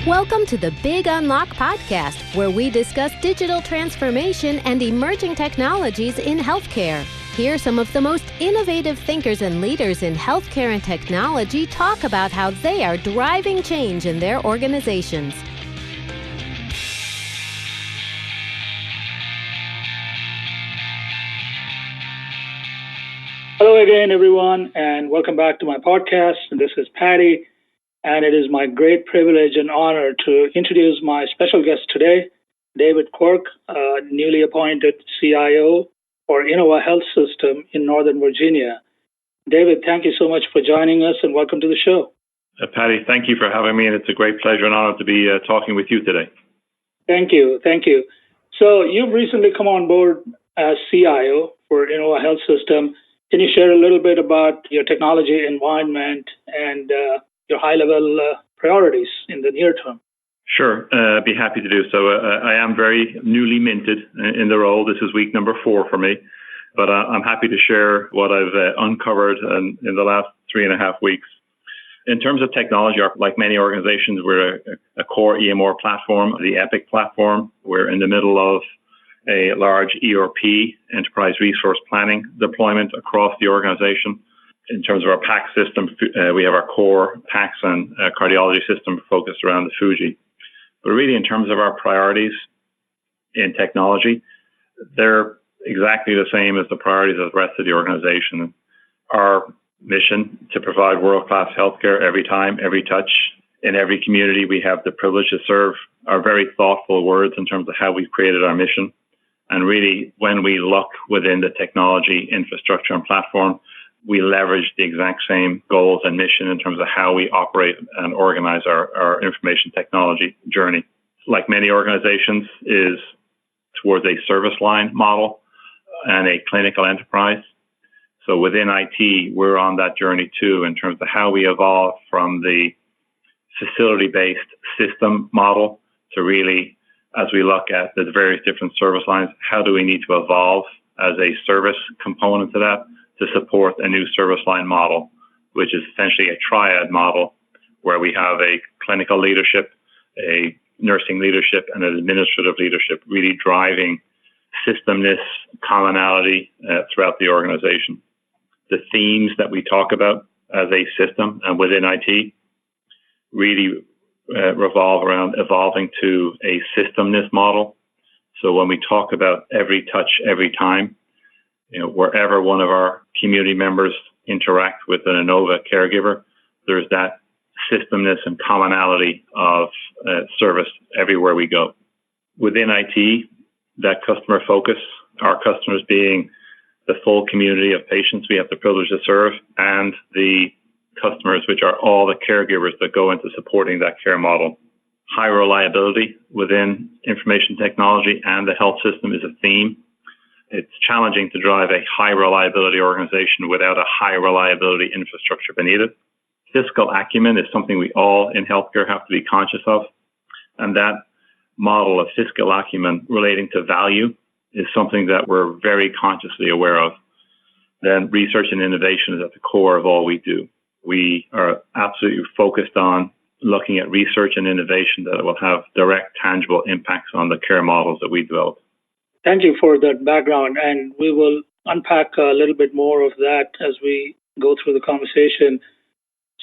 Welcome to the Big Unlock podcast, where we discuss digital transformation and emerging technologies in healthcare. Hear some of the most innovative thinkers and leaders in healthcare and technology talk about how they are driving change in their organizations. Hello again, everyone, and welcome back to my podcast. This is Patty, and it is my great privilege and honor to introduce my special guest today, David Quirke, newly appointed CIO for Inova Health System in Northern Virginia. David, thank you so much for joining us, and welcome to the show. Patty, thank you for having me, and it's a great pleasure and honor to be talking with you today. Thank you. So you've recently come on board as CIO for Inova Health System. Can you share a little bit about your technology environment and your high-level priorities in the near term? Sure, be happy to do so. I am very newly minted in the role. This is week number 4 for me, but I'm happy to share what I've uncovered in the last 3.5 weeks. In terms of technology, like many organizations, we're a core EMR platform, the Epic platform. We're in the middle of a large ERP, enterprise resource planning deployment across the organization. In terms of our PACS system, we have our core PACS and cardiology system focused around the Fuji. But really, in terms of our priorities in technology, they're exactly the same as the priorities of the rest of the organization. Our mission to provide world-class healthcare every time, every touch, in every community we have the privilege to serve are very thoughtful words in terms of how we've created our mission. And really, when we look within the technology, infrastructure, and platform, we leverage the exact same goals and mission in terms of how we operate and organize our information technology journey. Like many organizations, is towards a service line model and a clinical enterprise. So within IT, we're on that journey too in terms of how we evolve from the facility-based system model to really, as we look at the various different service lines, how do we need to evolve as a service component to that to support a new service line model, which is essentially a triad model where we have a clinical leadership, a nursing leadership, and an administrative leadership really driving systemness, commonality throughout the organization. The themes that we talk about as a system and within IT really revolve around evolving to a systemness model. So when we talk about every touch, every time, wherever one of our community members interact with an Inova caregiver, there's that systemness and commonality of service everywhere we go. Within IT, that customer focus, our customers being the full community of patients we have the privilege to serve, and the customers, which are all the caregivers that go into supporting that care model. High reliability within information technology and the health system is a theme. It's challenging to drive a high reliability organization without a high reliability infrastructure beneath it. Fiscal acumen is something we all in healthcare have to be conscious of. And that model of fiscal acumen relating to value is something that we're very consciously aware of. Then research and innovation is at the core of all we do. We are absolutely focused on looking at research and innovation that will have direct, tangible impacts on the care models that we develop. Thank you for that background, and we will unpack a little bit more of that as we go through the conversation.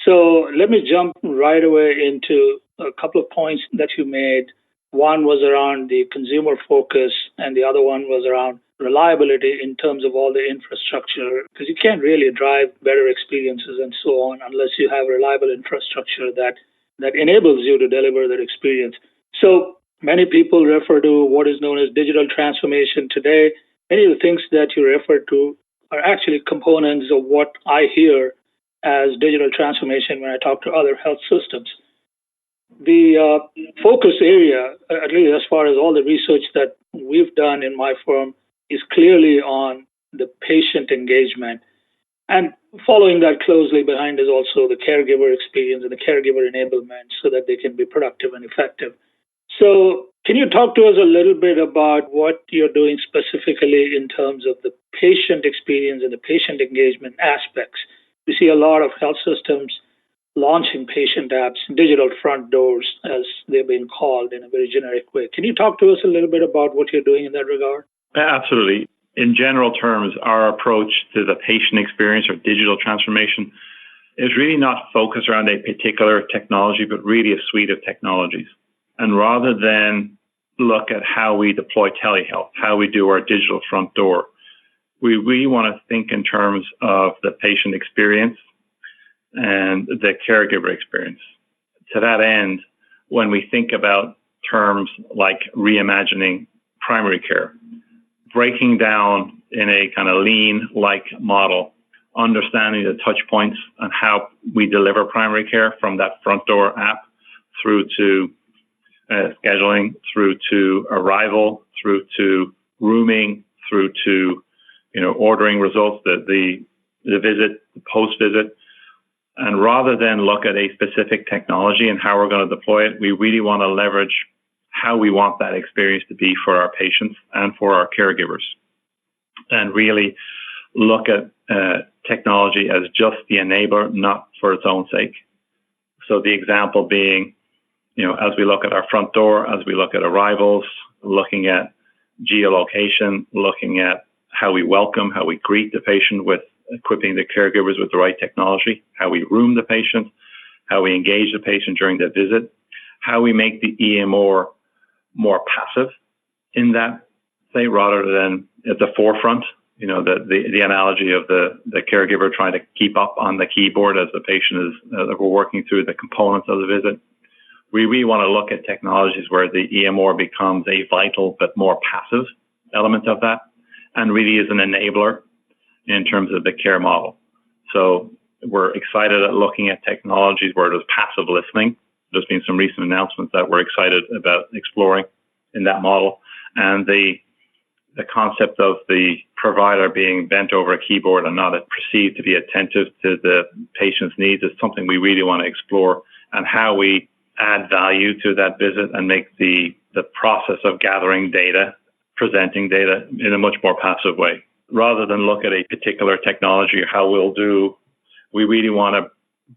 So let me jump right away into a couple of points that you made. One was around the consumer focus, and the other one was around reliability in terms of all the infrastructure, because you can't really drive better experiences and so on unless you have reliable infrastructure that enables you to deliver that experience. So many people refer to what is known as digital transformation today. Many of the things that you refer to are actually components of what I hear as digital transformation when I talk to other health systems. The focus area, at least as far as all the research that we've done in my firm, is clearly on the patient engagement. And following that closely behind is also the caregiver experience and the caregiver enablement so that they can be productive and effective. So can you talk to us a little bit about what you're doing specifically in terms of the patient experience and the patient engagement aspects? We see a lot of health systems launching patient apps, digital front doors, as they've been called in a very generic way. Can you talk to us a little bit about what you're doing in that regard? Absolutely. In general terms, our approach to the patient experience or digital transformation is really not focused around a particular technology, but really a suite of technologies. And rather than look at how we deploy telehealth, how we do our digital front door, we really want to think in terms of the patient experience and the caregiver experience. To that end, when we think about terms like reimagining primary care, breaking down in a kind of lean-like model, understanding the touch points and how we deliver primary care from that front door app through to scheduling, through to arrival, through to rooming, through to ordering results, the visit, the post-visit. And rather than look at a specific technology and how we're going to deploy it, we really want to leverage how we want that experience to be for our patients and for our caregivers. And really look at technology as just the enabler, not for its own sake. So the example being, as we look at our front door, as we look at arrivals, looking at geolocation, looking at how we welcome, how we greet the patient with equipping the caregivers with the right technology, how we room the patient, how we engage the patient during the visit, how we make the EMR more passive in that, say, rather than at the forefront. The analogy of the caregiver trying to keep up on the keyboard as the patient is, we're working through the components of the visit. We really want to look at technologies where the EMR becomes a vital but more passive element of that and really is an enabler in terms of the care model. So we're excited at looking at technologies where there's passive listening. There's been some recent announcements that we're excited about exploring in that model. And the concept of the provider being bent over a keyboard and not perceived to be attentive to the patient's needs is something we really want to explore, and how we add value to that visit and make the process of gathering data, presenting data in a much more passive way. Rather than look at a particular technology or how we'll do, we really want to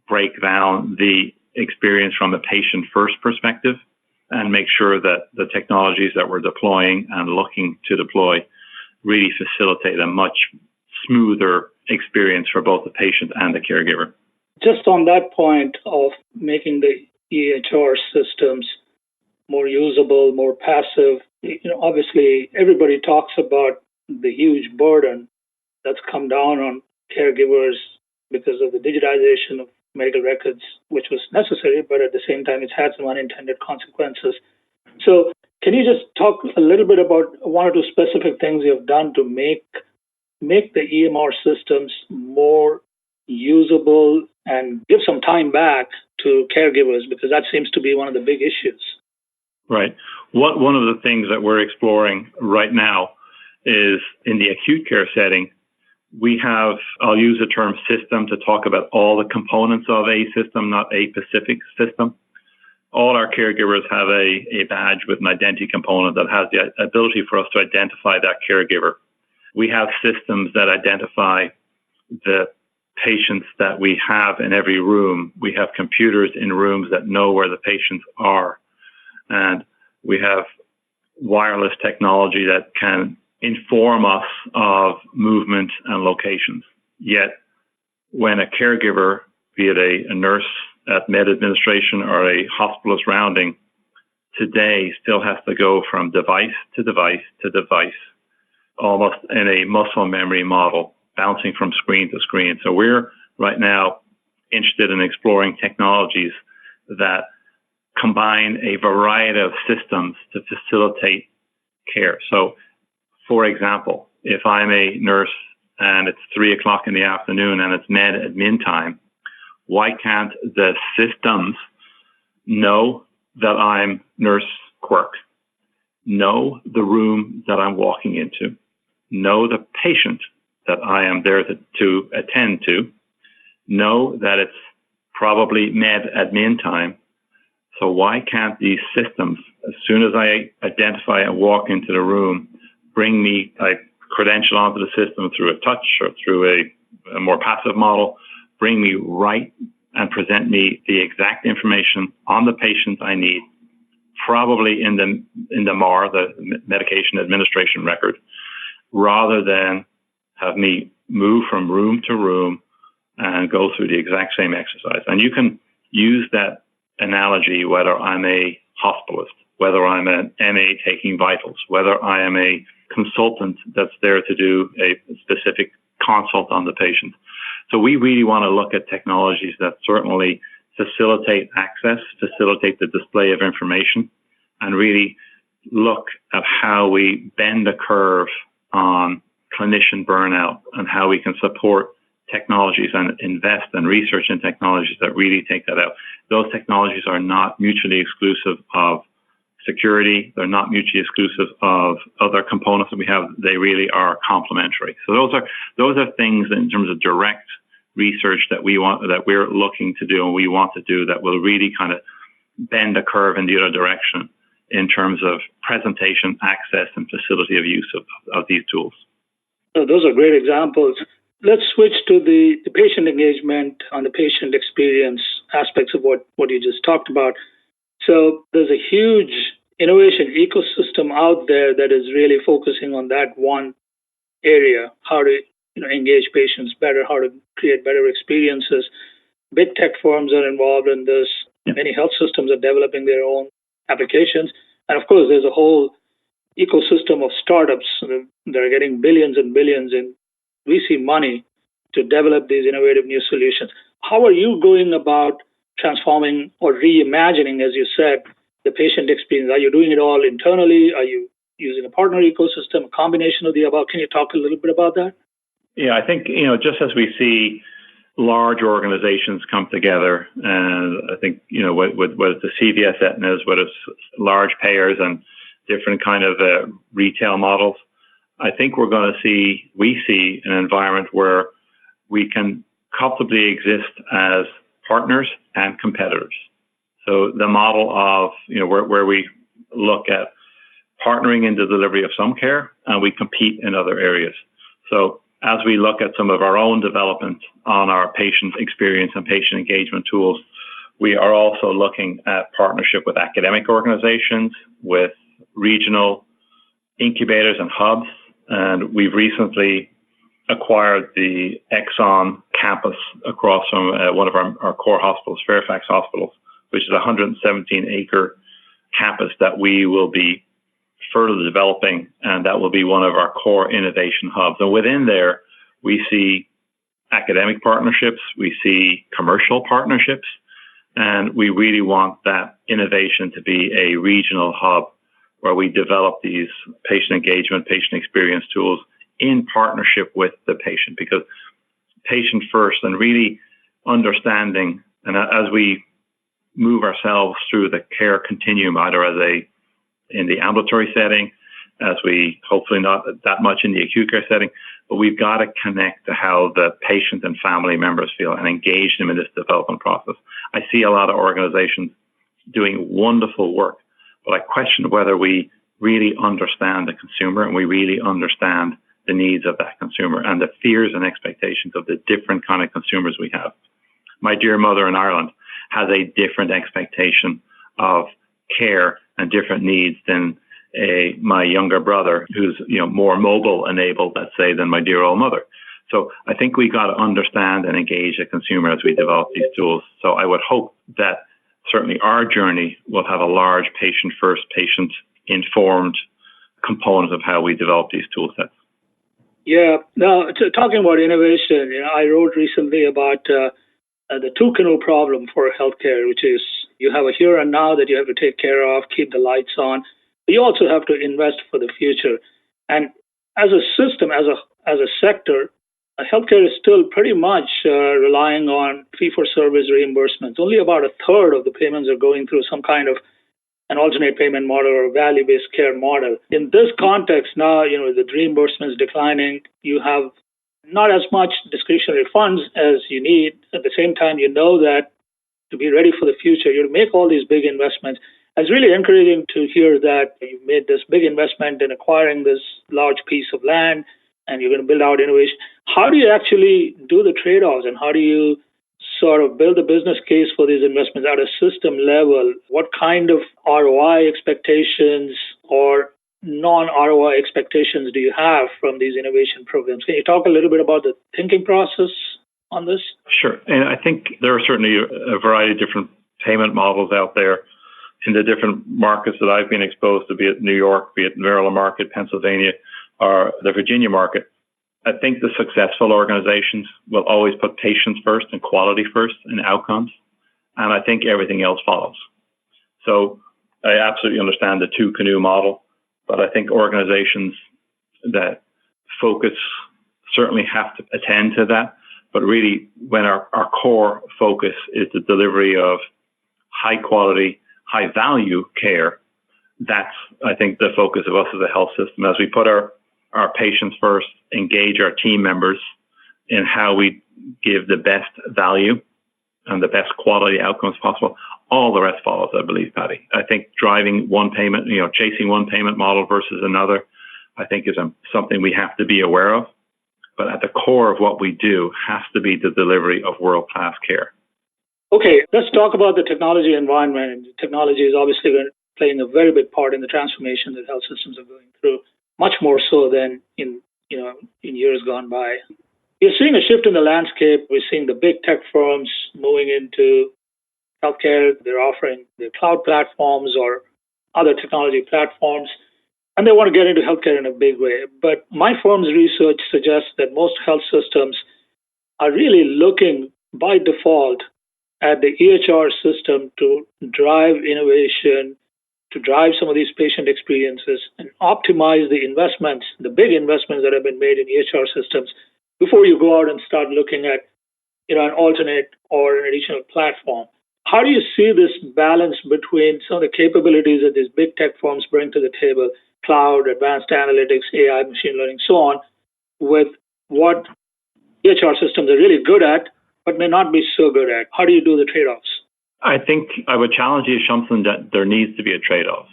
break down the experience from the patient-first perspective and make sure that the technologies that we're deploying and looking to deploy really facilitate a much smoother experience for both the patient and the caregiver. Just on that point of making the EHR systems more usable, more passive, obviously everybody talks about the huge burden that's come down on caregivers because of the digitization of medical records, which was necessary, but at the same time, it's had some unintended consequences. So can you just talk a little bit about one or two specific things you've done to make the EMR systems more usable and give some time back to caregivers, because that seems to be one of the big issues? Right. One of the things that we're exploring right now is in the acute care setting, we have, I'll use the term system to talk about all the components of a system, not a specific system. All our caregivers have a badge with an identity component that has the ability for us to identify that caregiver. We have systems that identify the patients that we have in every room. We have computers in rooms that know where the patients are. And we have wireless technology that can inform us of movement and locations. Yet, when a caregiver, be it a nurse at med administration or a hospitalist rounding, today still has to go from device to device to device, almost in a muscle memory model, bouncing from screen to screen. So we're right now interested in exploring technologies that combine a variety of systems to facilitate care. So, for example, if I'm a nurse and it's 3:00 in the afternoon and it's med admin time, why can't the systems know that I'm Nurse Quirke, know the room that I'm walking into, know the patient that I am there to attend to, know that it's probably med admin time? So why can't these systems, as soon as I identify and walk into the room, bring me a credential onto the system through a touch or through a more passive model, bring me right and present me the exact information on the patient I need, probably in the MAR, the medication administration record, rather than have me move from room to room and go through the exact same exercise. And you can use that analogy whether I'm a hospitalist, whether I'm an MA taking vitals, whether I am a consultant that's there to do a specific consult on the patient. So we really want to look at technologies that certainly facilitate access, facilitate the display of information, and really look at how we bend the curve on clinician burnout and how we can support technologies and invest and research in technologies that really take that out. Those technologies are not mutually exclusive of security. They're not mutually exclusive of other components that we have. They really are complementary. So those are things in terms of direct research that we're looking to do and we want to do that will really kind of bend the curve in the other direction in terms of presentation, access, and facility of use of these tools. So those are great examples. Let's switch to the patient engagement on the patient experience aspects of what you just talked about. So there's a huge innovation ecosystem out there that is really focusing on that one area, how to engage patients better, how to create better experiences. Big tech firms are involved in this. Many health systems are developing their own applications. And of course, there's a whole ecosystem of startups that are getting billions and billions in VC money to develop these innovative new solutions. How are you going about transforming or reimagining, as you said, the patient experience? Are you doing it all internally? Are you using a partner ecosystem, a combination of the above? Can you talk a little bit about that? Yeah, I think, just as we see large organizations come together, and I think, whether it's the CVS Aetnas, whether it's large payers and different kind of retail models, I think we see an environment where we can comfortably exist as partners and competitors. So the model of, where we look at partnering in the delivery of some care and we compete in other areas. So as we look at some of our own development on our patient experience and patient engagement tools, we are also looking at partnership with academic organizations, with regional incubators and hubs. And we've recently acquired the Exxon campus across from one of our core hospitals, Fairfax Hospitals, which is a 117-acre campus that we will be further developing, and that will be one of our core innovation hubs. And within there, we see academic partnerships, we see commercial partnerships, and we really want that innovation to be a regional hub where we develop these patient engagement, patient experience tools in partnership with the patient, because patient first and really understanding, and as we move ourselves through the care continuum, either in the ambulatory setting, as we hopefully not that much in the acute care setting, but we've got to connect to how the patient and family members feel and engage them in this development process. I see a lot of organizations doing wonderful work, but I question whether we really understand the consumer and we really understand the needs of that consumer and the fears and expectations of the different kind of consumers we have. My dear mother in Ireland has a different expectation of care and different needs than my younger brother, who's more mobile enabled, let's say, than my dear old mother. So I think we've got to understand and engage the consumer as we develop these tools. So I would hope that certainly our journey will have a large patient-first, patient-informed component of how we develop these tool sets. Yeah. Now, talking about innovation, I wrote recently about the two-canoe problem for healthcare, which is you have a here and now that you have to take care of, keep the lights on. But you also have to invest for the future. And as a system, as a sector, healthcare is still pretty much relying on fee-for-service reimbursements. Only about a third of the payments are going through some kind of an alternate payment model or a value-based care model. In this context, now, the reimbursement is declining. You have not as much discretionary funds as you need. At the same time, you know that to be ready for the future, you make all these big investments. It's really encouraging to hear that you've made this big investment in acquiring this large piece of land and you're going to build out innovation. How do you actually do the trade-offs and how do you sort of build a business case for these investments at a system level, what kind of ROI expectations or non-ROI expectations do you have from these innovation programs? Can you talk a little bit about the thinking process on this? Sure. And I think there are certainly a variety of different payment models out there in the different markets that I've been exposed to, be it New York, be it Maryland market, Pennsylvania, or the Virginia market. I think the successful organizations will always put patients first and quality first and outcomes. And I think everything else follows. So I absolutely understand the two-canoe model, but I think organizations that focus certainly have to attend to that. But really, when our core focus is the delivery of high quality, high value care, that's, I think, the focus of us as a health system. As we put our patients first, engage our team members in how we give the best value and the best quality outcomes possible, all the rest follows, I believe, Patty. I think driving one payment, chasing one payment model versus another, I think is something we have to be aware of. But at the core of what we do has to be the delivery of world-class care. Okay, let's talk about the technology environment. Technology is obviously playing a very big part in the transformation that health systems are going through, much more so than in years gone by. You're seeing a shift in the landscape. We're seeing the big tech firms moving into healthcare. They're offering their cloud platforms or other technology platforms, and they want to get into healthcare in a big way. But my firm's research suggests that most health systems are really looking by default at the EHR system to drive innovation, to drive some of these patient experiences and optimize the investments, the big investments that have been made in EHR systems before you go out and start looking at an alternate or an additional platform. How do you see this balance between some of the capabilities that these big tech firms bring to the table, cloud, advanced analytics, AI, machine learning, so on, with what EHR systems are really good at, but may not be so good at? How do you do the trade-offs? I think I would challenge the assumption that there needs to be a trade-off.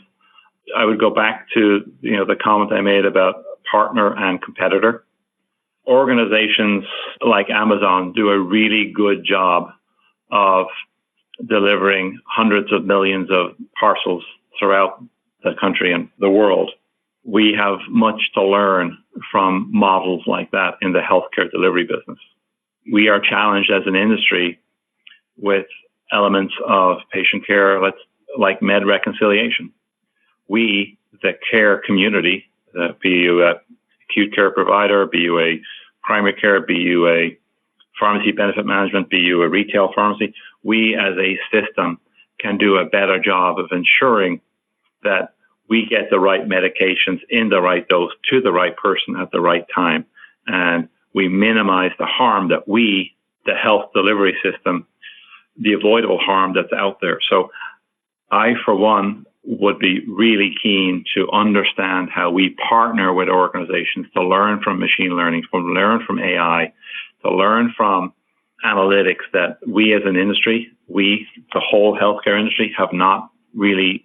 I would go back to the comment I made about partner and competitor. Organizations like Amazon do a really good job of delivering hundreds of millions of parcels throughout the country and the world. We have much to learn from models like that in the healthcare delivery business. We are challenged as an industry with elements of patient care, like med reconciliation. We, the care community, be you a acute care provider, be you a primary care, be you a pharmacy benefit management, be you a retail pharmacy, we as a system can do a better job of ensuring that we get the right medications in the right dose to the right person at the right time. And we minimize the harm that we, the health delivery system, the avoidable harm that's out there. So I, for one, would be really keen to understand how we partner with organizations to learn from machine learning, to learn from AI, to learn from analytics that we as an industry, the whole healthcare industry, have not really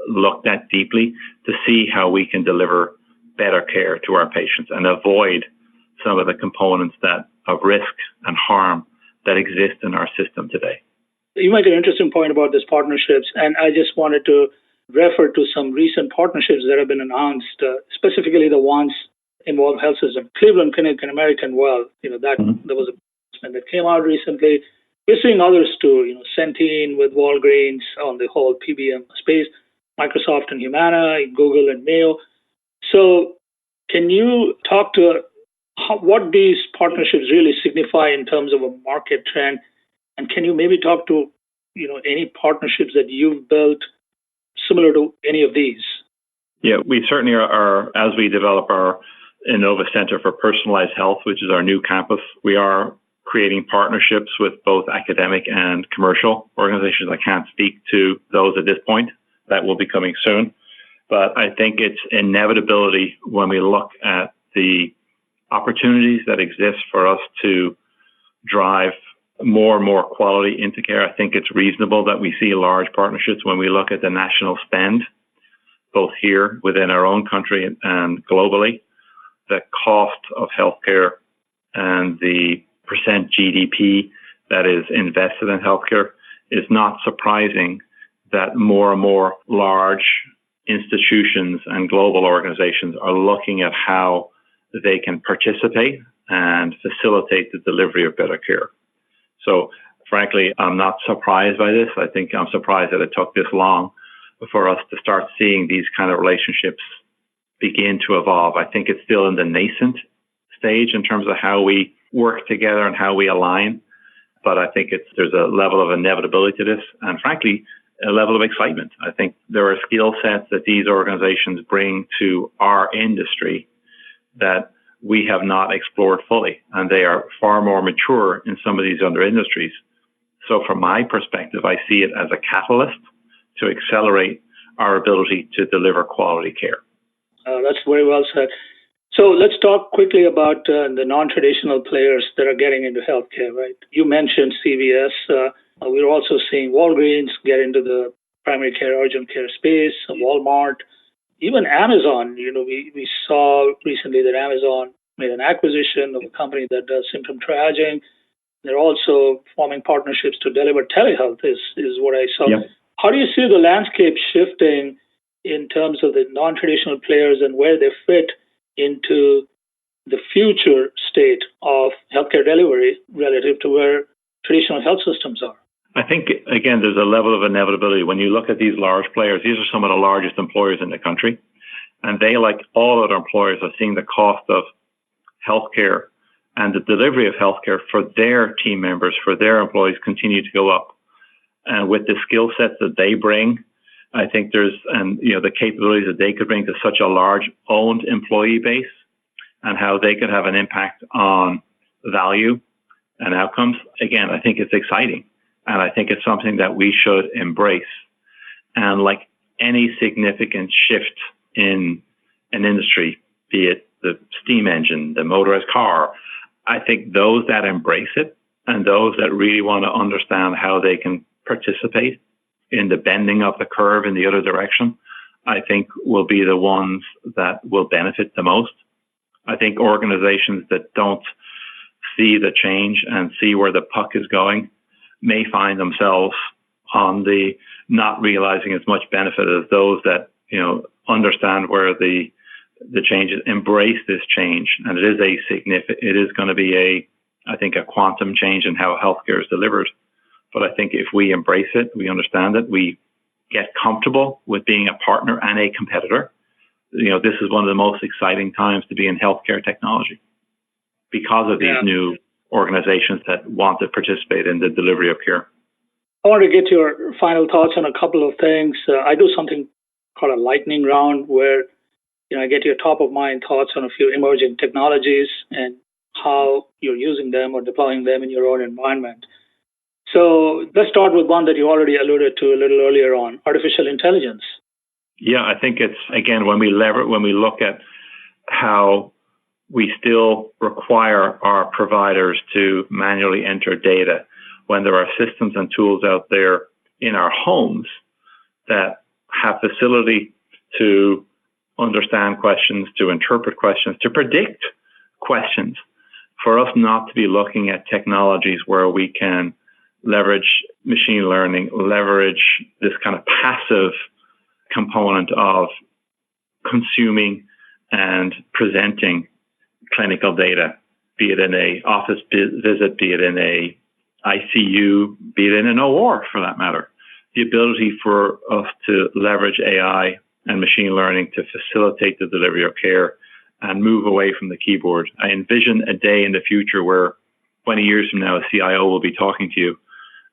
looked at deeply to see how we can deliver better care to our patients and avoid some of the components of risk and harm that exist in our system today. You make an interesting point about these partnerships, and I just wanted to refer to some recent partnerships that have been announced, specifically the ones involve health system. Cleveland Clinic and American Well, there was a announcement that came out recently. We're seeing others too, Centene with Walgreens on the whole PBM space, Microsoft and Humana, Google and Mayo. So can you talk to what these partnerships really signify in terms of a market trend? And can you maybe talk to, any partnerships that you've built similar to any of these? Yeah, we certainly are, as we develop our Inova Center for Personalized Health, which is our new campus, we are creating partnerships with both academic and commercial organizations. I can't speak to those at this point. That will be coming soon. But I think it's inevitability when we look at the opportunities that exist for us to drive more and more quality into care. I think it's reasonable that we see large partnerships when we look at the national spend, both here within our own country and globally. The cost of healthcare and the percent GDP that is invested in healthcare, it's not surprising that more and more large institutions and global organizations are looking at how they can participate and facilitate the delivery of better care. So frankly, I'm not surprised by this. I think I'm surprised that it took this long for us to start seeing these kind of relationships begin to evolve. I think it's still in the nascent stage in terms of how we work together and how we align. But I think there's a level of inevitability to this, and frankly, a level of excitement. I think there are skill sets that these organizations bring to our industry that we have not explored fully, and they are far more mature in some of these other industries. So from my perspective, I see it as a catalyst to accelerate our ability to deliver quality care. That's very well said. So let's talk quickly about the non-traditional players that are getting into healthcare, right? You mentioned CVS. We're also seeing Walgreens get into the primary care, urgent care space, Walmart, even Amazon. We saw recently that Amazon made an acquisition of a company that does symptom triaging. They're also forming partnerships to deliver telehealth is what I saw. Yep. How do you see the landscape shifting in terms of the non-traditional players and where they fit into the future state of healthcare delivery relative to where traditional health systems are? I think, again, there's a level of inevitability. When you look at these large players, these are some of the largest employers in the country. And they, like all other employers, are seeing the cost of healthcare and the delivery of healthcare for their team members, for their employees, continue to go up. And with the skill sets that they bring, I think the capabilities that they could bring to such a large owned employee base and how they could have an impact on value and outcomes. Again, I think it's exciting. And I think it's something that we should embrace. And like any significant shift in an industry, be it the steam engine, the motorized car, I think those that embrace it and those that really want to understand how they can participate in the bending of the curve in the other direction, I think will be the ones that will benefit the most. I think organizations that don't see the change and see where the puck is going may find themselves on the not realizing as much benefit as those that understand where the changes, embrace this change, and it is going to be I think a quantum change in how healthcare is delivered. But I think if we embrace it, we understand it, we get comfortable with being a partner and a competitor. This is one of the most exciting times to be in healthcare technology because of these new organizations that want to participate in the delivery of care. I want to get your final thoughts on a couple of things. I do something called a lightning round where I get your top of mind thoughts on a few emerging technologies and how you're using them or deploying them in your own environment. So let's start with one that you already alluded to a little earlier on, artificial intelligence. Yeah, I think it's, again, when we look at how we still require our providers to manually enter data when there are systems and tools out there in our homes that have facility to understand questions, to interpret questions, to predict questions. For us not to be looking at technologies where we can leverage machine learning, leverage this kind of passive component of consuming and presenting clinical data, be it in a office visit, be it in a ICU, be it in an OR for that matter. The ability for us to leverage AI and machine learning to facilitate the delivery of care and move away from the keyboard. I envision a day in the future where 20 years from now, a CIO will be talking to you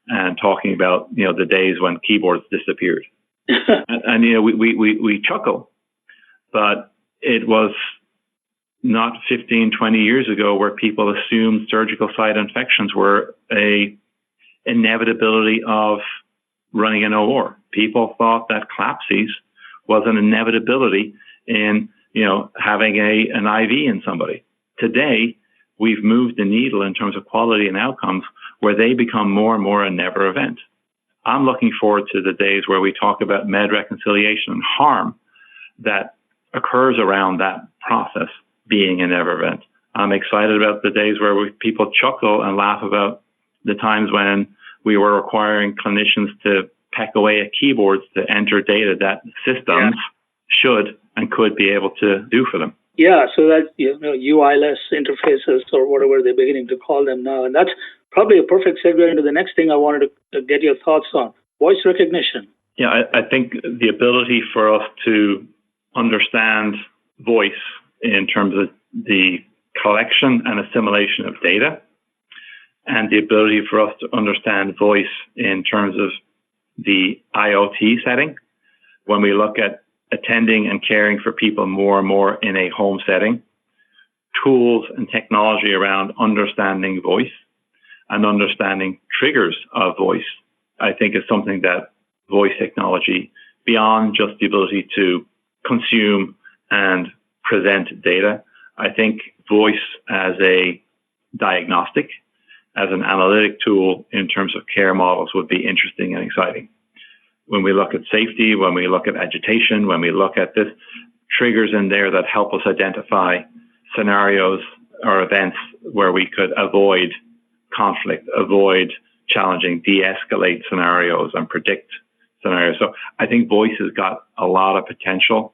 and talking about, the days when keyboards disappeared. and we chuckle, but it was not 15, 20 years ago where people assumed surgical site infections were a inevitability of running an OR. People thought that CLAPSIs was an inevitability in, having an IV in somebody. Today, we've moved the needle in terms of quality and outcomes where they become more and more a never event. I'm looking forward to the days where we talk about med reconciliation and harm that occurs around that process being a never event. I'm excited about the days where people chuckle and laugh about the times when we were requiring clinicians to peck away at keyboards to enter data that systems should and could be able to do for them. Yeah, so that, UI-less interfaces or whatever they're beginning to call them now. And that's probably a perfect segue into the next thing I wanted to get your thoughts on, voice recognition. Yeah, I think the ability for us to understand voice in terms of the collection and assimilation of data, and the ability for us to understand voice in terms of the IoT setting, when we look at attending and caring for people more and more in a home setting, tools and technology around understanding voice and understanding triggers of voice, I think is something that voice technology, beyond just the ability to consume and present data, I think voice as a diagnostic, as an analytic tool in terms of care models would be interesting and exciting. When we look at safety, when we look at agitation, when we look at this, triggers in there that help us identify scenarios or events where we could avoid conflict, avoid challenging, de-escalate scenarios and predict scenarios. So I think voice has got a lot of potential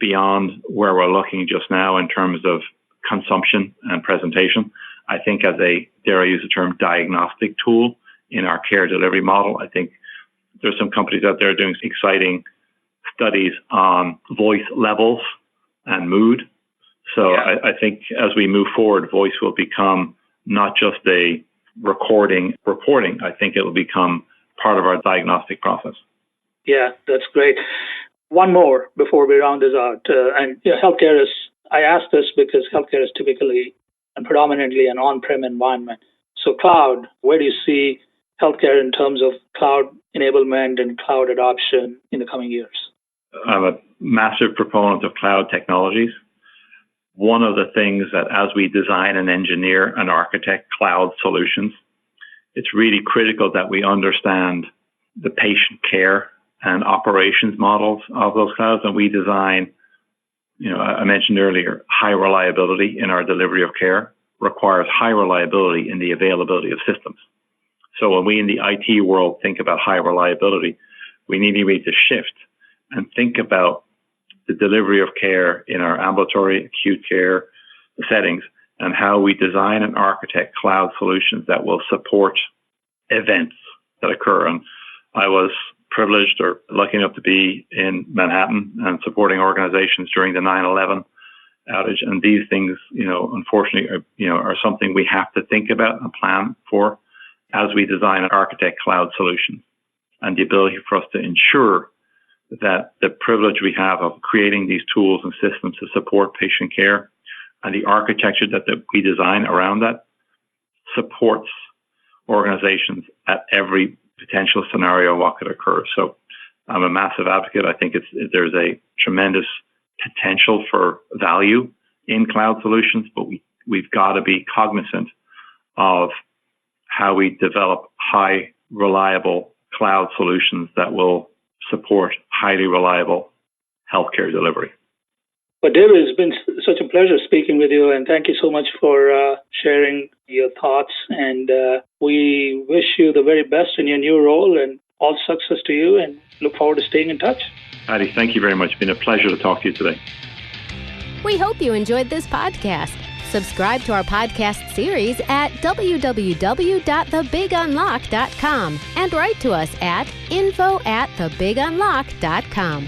beyond where we're looking just now in terms of consumption and presentation. I think as a, dare I use the term, diagnostic tool in our care delivery model, I think there's some companies out there doing exciting studies on voice levels and mood. So I think as we move forward, voice will become not just a reporting. I think it will become part of our diagnostic process. Yeah, that's great. One more before we round this out. Healthcare is, I ask this because healthcare is typically and predominantly an on-prem environment. So cloud, where do you see healthcare in terms of cloud enablement and cloud adoption in the coming years? I'm a massive proponent of cloud technologies. One of the things that as we design and engineer and architect cloud solutions, it's really critical that we understand the patient care and operations models of those clouds. And we design, I mentioned earlier, high reliability in our delivery of care requires high reliability in the availability of systems. So when we in the IT world think about high reliability, we need to shift and think about the delivery of care in our ambulatory acute care settings and how we design and architect cloud solutions that will support events that occur. And I was privileged or lucky enough to be in Manhattan and supporting organizations during the 9/11 outage. And these things, unfortunately, are something we have to think about and plan for as we design and architect cloud solutions, and the ability for us to ensure that the privilege we have of creating these tools and systems to support patient care and the architecture that we design around that supports organizations at every potential scenario what could occur. So I'm a massive advocate. I think there's a tremendous potential for value in cloud solutions, but we've got to be cognizant of how we develop high reliable cloud solutions that will support highly reliable healthcare delivery. But David, it's been such a pleasure speaking with you, and thank you so much for sharing your thoughts. And we wish you the very best in your new role, and all success to you, and look forward to staying in touch. Adi, thank you very much. It's been a pleasure to talk to you today. We hope you enjoyed this podcast. Subscribe to our podcast series at www.thebigunlock.com and write to us at info@thebigunlock.com.